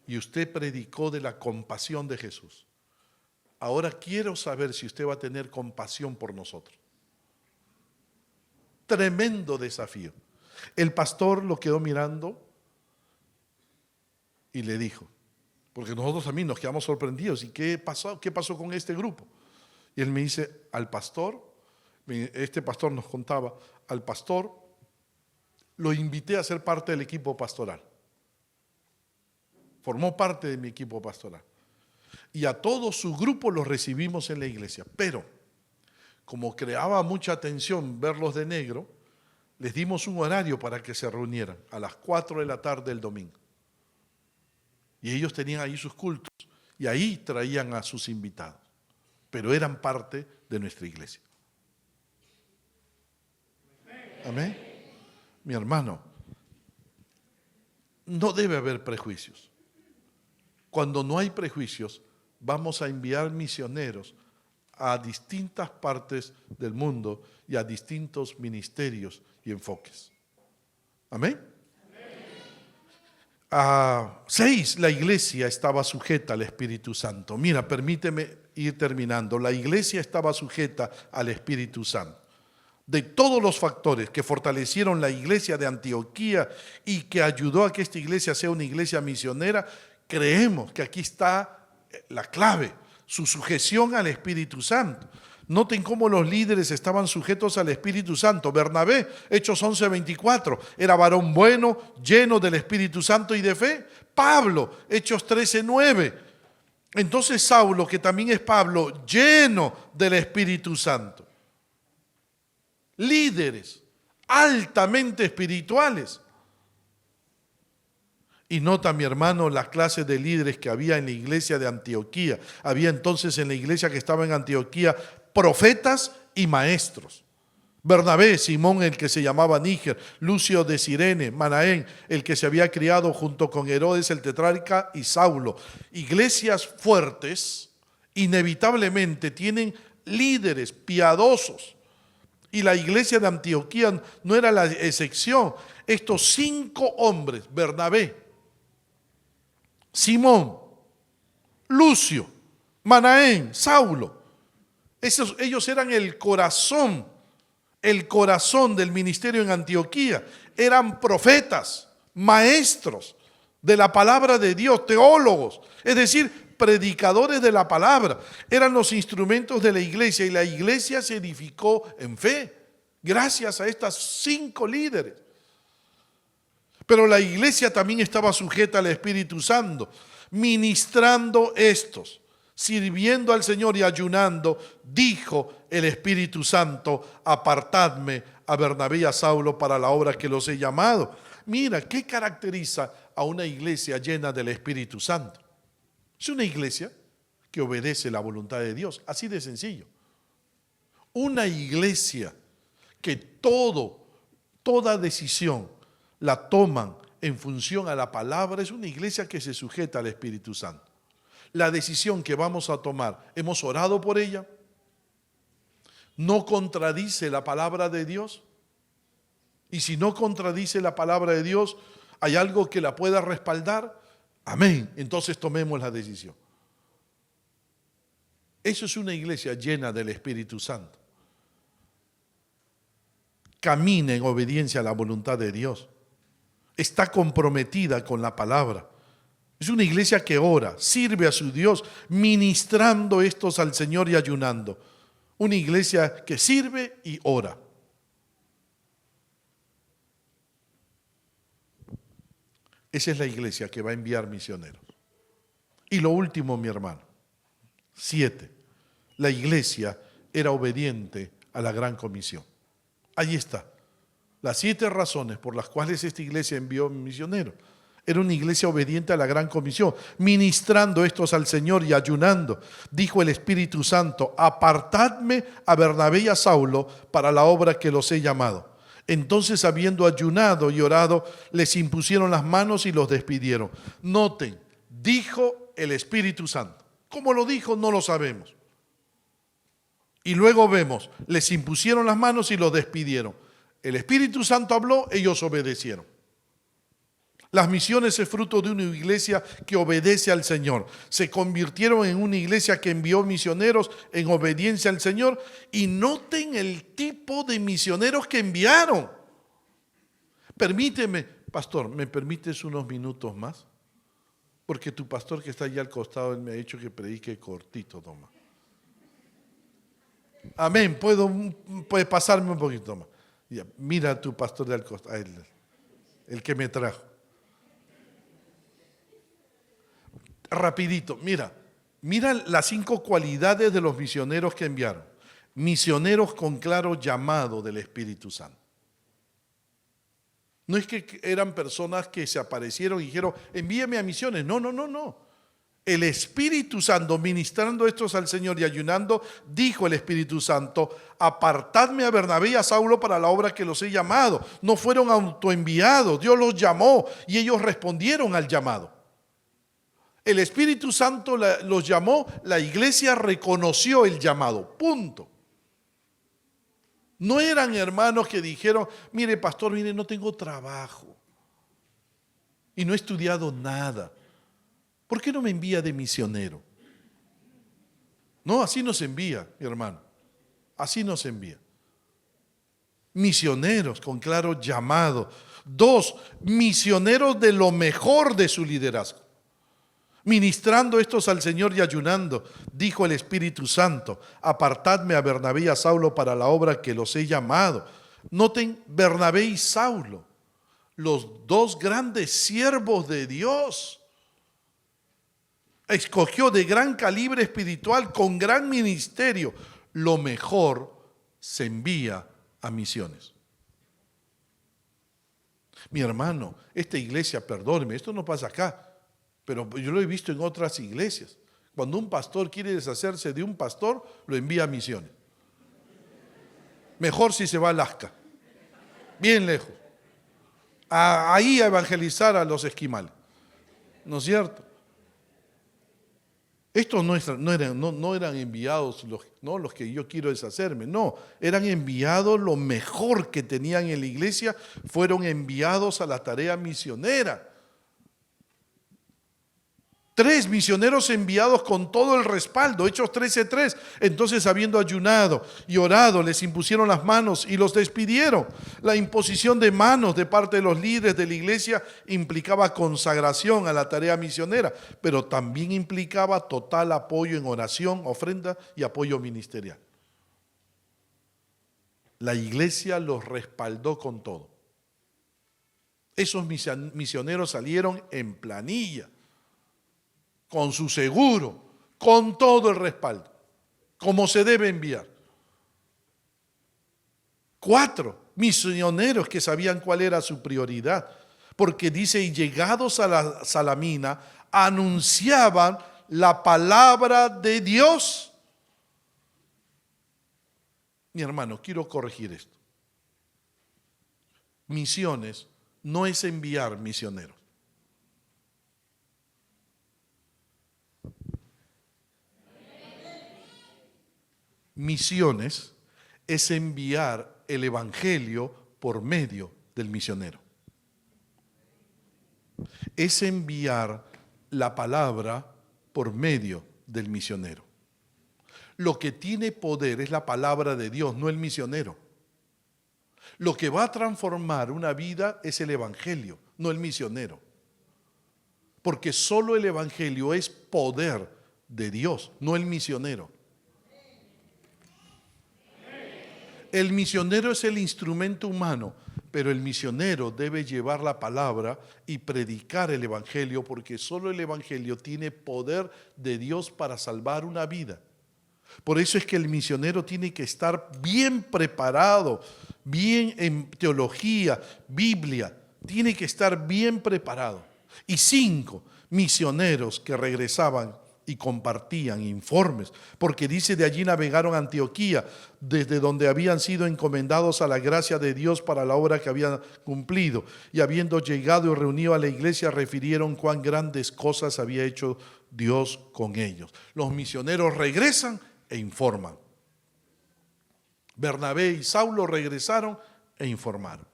y usted predicó de la compasión de Jesús. Ahora quiero saber si usted va a tener compasión por nosotros. Tremendo desafío. El pastor lo quedó mirando y le dijo, porque nosotros también nos quedamos sorprendidos, ¿y qué pasó con este grupo? Y él me dice, al pastor, este pastor nos contaba, al pastor lo invité a ser parte del equipo pastoral. Formó parte de mi equipo pastoral. Y a todo su grupo los recibimos en la iglesia. Pero, como creaba mucha tensión verlos de negro, les dimos un horario para que se reunieran a las 4 de la tarde del domingo. Y ellos tenían ahí sus cultos y ahí traían a sus invitados. Pero eran parte de nuestra iglesia. Amén. Mi hermano, no debe haber prejuicios. Cuando no hay prejuicios, vamos a enviar misioneros a distintas partes del mundo y a distintos ministerios y enfoques. Amén. 6, la iglesia estaba sujeta al Espíritu Santo. Mira, permíteme ir terminando. La iglesia estaba sujeta al Espíritu Santo. De todos los factores que fortalecieron la iglesia de Antioquía y que ayudó a que esta iglesia sea una iglesia misionera, creemos que aquí está la clave, su sujeción al Espíritu Santo. Noten cómo los líderes estaban sujetos al Espíritu Santo. Bernabé, Hechos 11:24, era varón bueno, lleno del Espíritu Santo y de fe. Pablo, Hechos 13:9. Entonces Saulo, que también es Pablo, lleno del Espíritu Santo. Líderes altamente espirituales. Y nota, mi hermano, las clases de líderes que había en la iglesia de Antioquía. Había entonces en la iglesia que estaba en Antioquía profetas y maestros. Bernabé, Simón, el que se llamaba Níger, Lucio de Cirene, Manaén, el que se había criado junto con Herodes el tetrarca, y Saulo. Iglesias fuertes inevitablemente tienen líderes piadosos. Y la iglesia de Antioquía no era la excepción. Estos 5 hombres, Bernabé, Simón, Lucio, Manaén, Saulo, ellos eran el corazón del ministerio en Antioquía. Eran profetas, maestros de la palabra de Dios, teólogos, es decir, predicadores de la palabra. Eran los instrumentos de la iglesia y la iglesia se edificó en fe gracias a estas 5 líderes. Pero la iglesia también estaba sujeta al Espíritu Santo, ministrando estos, sirviendo al Señor y ayunando. Dijo el Espíritu Santo, apartadme a Bernabé y a Saulo para la obra que los he llamado. Mira, ¿qué caracteriza a una iglesia llena del Espíritu Santo? Es una iglesia que obedece la voluntad de Dios, así de sencillo. Una iglesia que toda decisión la toman en función a la palabra, es una iglesia que se sujeta al Espíritu Santo. La decisión que vamos a tomar, ¿hemos orado por ella? ¿No contradice la palabra de Dios? Y si no contradice la palabra de Dios, ¿hay algo que la pueda respaldar? Amén. Entonces tomemos la decisión. Eso es una iglesia llena del Espíritu Santo. Camina en obediencia a la voluntad de Dios. Está comprometida con la palabra. Es una iglesia que ora, sirve a su Dios, ministrando estos al Señor y ayunando. Una iglesia que sirve y ora. Esa es la iglesia que va a enviar misioneros. Y lo último, mi hermano, 7. La iglesia era obediente a la gran comisión. Ahí está. Las 7 razones por las cuales esta iglesia envió misioneros. Era una iglesia obediente a la gran comisión, ministrando estos al Señor y ayunando. Dijo el Espíritu Santo: apartadme a Bernabé y a Saulo para la obra que los he llamado. Entonces, habiendo ayunado y orado, les impusieron las manos y los despidieron. Noten, dijo el Espíritu Santo. ¿Cómo lo dijo? No lo sabemos. Y luego vemos, les impusieron las manos y los despidieron. El Espíritu Santo habló, ellos obedecieron. Las misiones es fruto de una iglesia que obedece al Señor. Se convirtieron en una iglesia que envió misioneros en obediencia al Señor. Y noten el tipo de misioneros que enviaron. Permíteme, pastor, ¿me permites unos minutos más? Porque tu pastor que está allá al costado, él me ha dicho que predique cortito, toma. Amén, puede pasarme un poquito más. Ya, mira a tu pastor de al costado, el que me trajo. Rapidito, mira las 5 cualidades de los misioneros que enviaron. Misioneros con claro llamado del Espíritu Santo. No es que eran personas que se aparecieron y dijeron, envíeme a misiones. No. El Espíritu Santo, ministrando estos al Señor y ayunando, dijo el Espíritu Santo: apartadme a Bernabé y a Saulo para la obra que los he llamado. No fueron autoenviados, Dios los llamó y ellos respondieron al llamado. El Espíritu Santo los llamó, la iglesia reconoció el llamado, punto. No eran hermanos que dijeron, mire pastor, mire, no tengo trabajo y no he estudiado nada. ¿Por qué no me envía de misionero? No, así nos envía, mi hermano. Así nos envía. Misioneros con claro llamado. 2, misioneros de lo mejor de su liderazgo. Ministrando estos al Señor y ayunando, dijo el Espíritu Santo: apartadme a Bernabé y a Saulo para la obra que los he llamado. Noten, Bernabé y Saulo, los 2 grandes siervos de Dios. Escogió de gran calibre espiritual, con gran ministerio. Lo mejor se envía a misiones. Mi hermano, esta iglesia, perdóneme, esto no pasa acá, pero yo lo he visto en otras iglesias. Cuando un pastor quiere deshacerse de un pastor, lo envía a misiones. Mejor si se va a Alaska, bien lejos, ahí a evangelizar a los esquimales. ¿No es cierto? Estos no eran enviados los que yo quiero deshacerme, no, eran enviados lo mejor que tenían en la iglesia, fueron enviados a la tarea misionera. 3 misioneros enviados con todo el respaldo, Hechos 13:3. Entonces, habiendo ayunado y orado, les impusieron las manos y los despidieron. La imposición de manos de parte de los líderes de la iglesia implicaba consagración a la tarea misionera, pero también implicaba total apoyo en oración, ofrenda y apoyo ministerial. La iglesia los respaldó con todo. Esos misioneros salieron en planilla, con su seguro, con todo el respaldo, como se debe enviar. 4, misioneros que sabían cuál era su prioridad, porque dice, y llegados a la Salamina, anunciaban la palabra de Dios. Mi hermano, quiero corregir esto. Misiones no es enviar misioneros. Misiones es enviar el evangelio por medio del misionero. Es enviar la palabra por medio del misionero. Lo que tiene poder es la palabra de Dios, no el misionero. Lo que va a transformar una vida es el evangelio, no el misionero. Porque solo el evangelio es poder de Dios, no el misionero. El misionero es el instrumento humano, pero el misionero debe llevar la palabra y predicar el evangelio, porque solo el evangelio tiene poder de Dios para salvar una vida. Por eso es que el misionero tiene que estar bien preparado, bien en teología, Biblia, tiene que estar bien preparado. Y 5 misioneros que regresaban y compartían informes, porque dice: de allí navegaron a Antioquía, desde donde habían sido encomendados a la gracia de Dios para la obra que habían cumplido, y habiendo llegado y reunido a la iglesia, refirieron cuán grandes cosas había hecho Dios con ellos. Los misioneros regresan e informan. Bernabé y Saulo regresaron e informaron.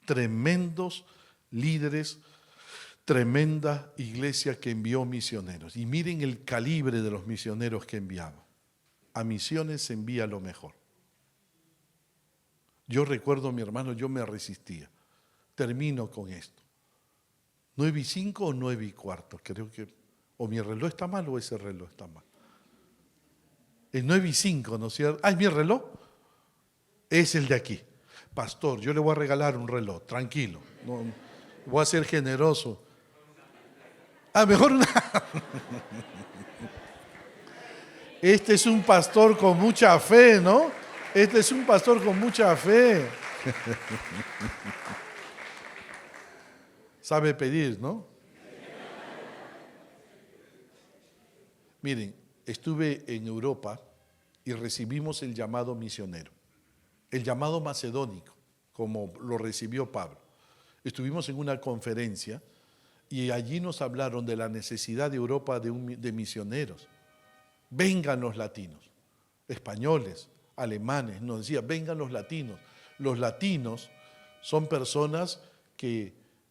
Tremendos líderes, tremenda iglesia que envió misioneros. Y miren el calibre de los misioneros que enviaba. A misiones se envía lo mejor. Yo recuerdo, mi hermano, yo me resistía. Termino con esto. 9:05 o 9:15, creo que, o mi reloj está mal o ese reloj está mal. Es 9:05, ¿no es cierto? Ah, ¿es mi reloj? Es el de aquí. Pastor, yo le voy a regalar un reloj, tranquilo. No, voy a ser generoso. Ah, mejor una. Este es un pastor con mucha fe, ¿no? Este es un pastor con mucha fe. Sabe pedir, ¿no? Miren, estuve en Europa y recibimos el llamado misionero, el llamado macedónico, como lo recibió Pablo. Estuvimos en una conferencia y allí nos hablaron de la necesidad de Europa de misioneros. Vengan los latinos, españoles, alemanes, nos decía: vengan los latinos. Los latinos son personas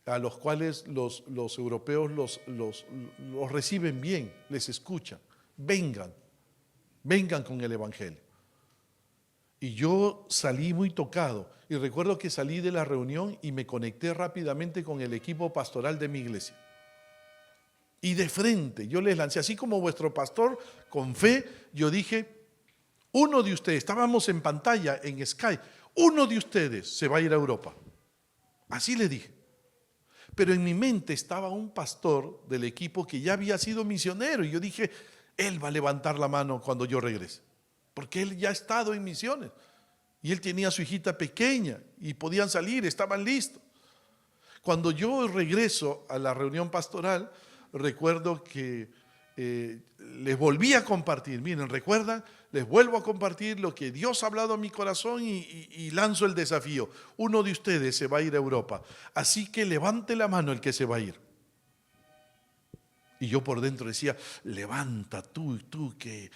a los cuales los europeos los reciben bien, les escuchan. Vengan con el evangelio. Y yo salí muy tocado, y recuerdo que salí de la reunión y me conecté rápidamente con el equipo pastoral de mi iglesia. Y de frente yo les lancé, así como vuestro pastor, con fe, yo dije: uno de ustedes, estábamos en pantalla, en Skype, uno de ustedes se va a ir a Europa. Así le dije. Pero en mi mente estaba un pastor del equipo que ya había sido misionero, y yo dije: él va a levantar la mano cuando yo regrese, porque él ya ha estado en misiones, y él tenía a su hijita pequeña, y podían salir, estaban listos. Cuando yo regreso a la reunión pastoral, recuerdo que les volví a compartir. Miren, ¿recuerdan? Les vuelvo a compartir lo que Dios ha hablado a mi corazón y lanzo el desafío. Uno de ustedes se va a ir a Europa, así que levante la mano el que se va a ir. Y yo por dentro decía: levanta tú que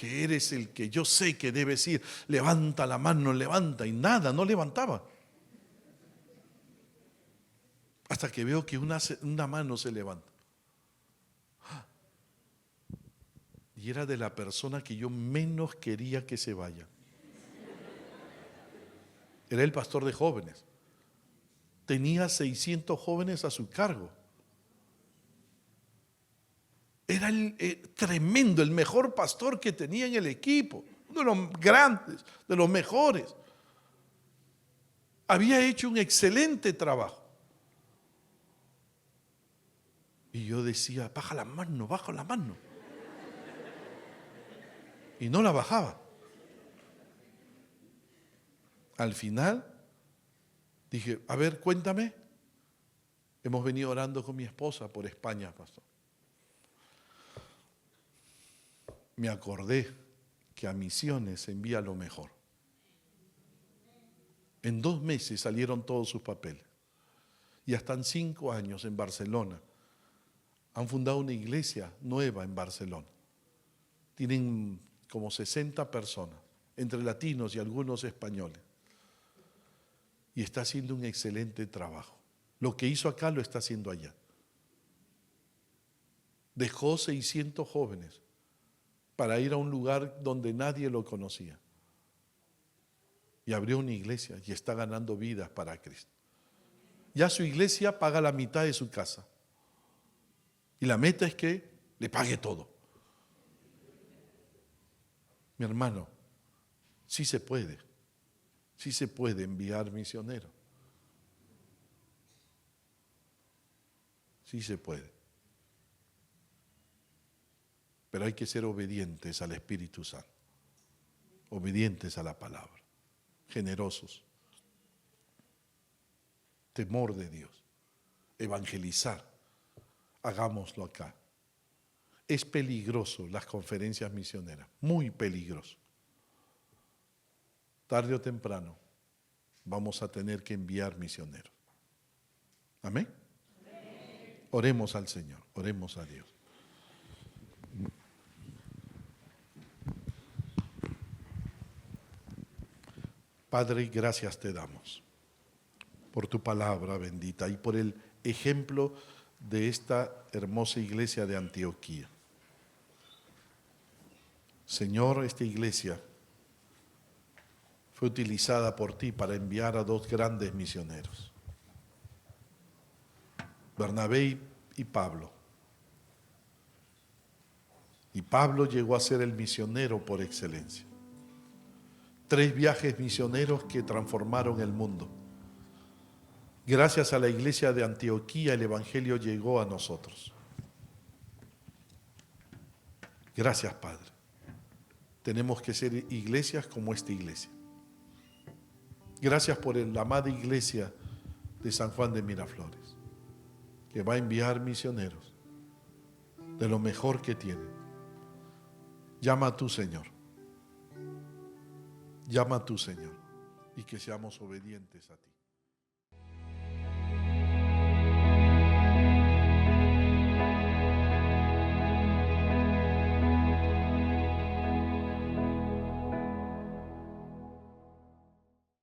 eres el que yo sé que debes ir. Levanta la mano, levanta. Y nada, no levantaba. Hasta que veo que una mano se levanta. Y era de la persona que yo menos quería que se vaya. Era el pastor de jóvenes. Tenía 600 jóvenes a su cargo. Era tremendo, el mejor pastor que tenía en el equipo. Uno de los grandes, de los mejores. Había hecho un excelente trabajo. Y yo decía: baja la mano, baja la mano. Y no la bajaba. Al final dije: a ver, cuéntame. Hemos venido orando con mi esposa por España, pastor. Me acordé que a misiones se envía lo mejor. En 2 meses salieron todos sus papeles. Y ya están 5 años en Barcelona. Han fundado una iglesia nueva en Barcelona. Tienen como 60 personas, entre latinos y algunos españoles. Y está haciendo un excelente trabajo. Lo que hizo acá lo está haciendo allá. Dejó 600 jóvenes para ir a un lugar donde nadie lo conocía. Y abrió una iglesia y está ganando vidas para Cristo. Ya su iglesia paga la mitad de su casa. Y la meta es que le pague todo. Mi hermano, sí se puede enviar misioneros. Sí se puede. Pero hay que ser obedientes al Espíritu Santo, obedientes a la palabra, generosos, temor de Dios, evangelizar, hagámoslo acá. Es peligroso las conferencias misioneras, muy peligroso. Tarde o temprano vamos a tener que enviar misioneros. ¿Amén? Oremos al Señor, oremos a Dios. Padre, gracias te damos por tu palabra bendita y por el ejemplo de esta hermosa iglesia de Antioquía. Señor, esta iglesia fue utilizada por ti para enviar a dos grandes misioneros, Bernabé y Pablo. Y Pablo llegó a ser el misionero por excelencia. 3 viajes misioneros que transformaron el mundo. Gracias a la iglesia de Antioquía el evangelio llegó a nosotros. Gracias, Padre. Tenemos que ser iglesias como esta iglesia. Gracias por la amada iglesia de San Juan de Miraflores, que va a enviar misioneros de lo mejor que tienen. Llama a tu Señor. Llama a tu Señor y que seamos obedientes a ti.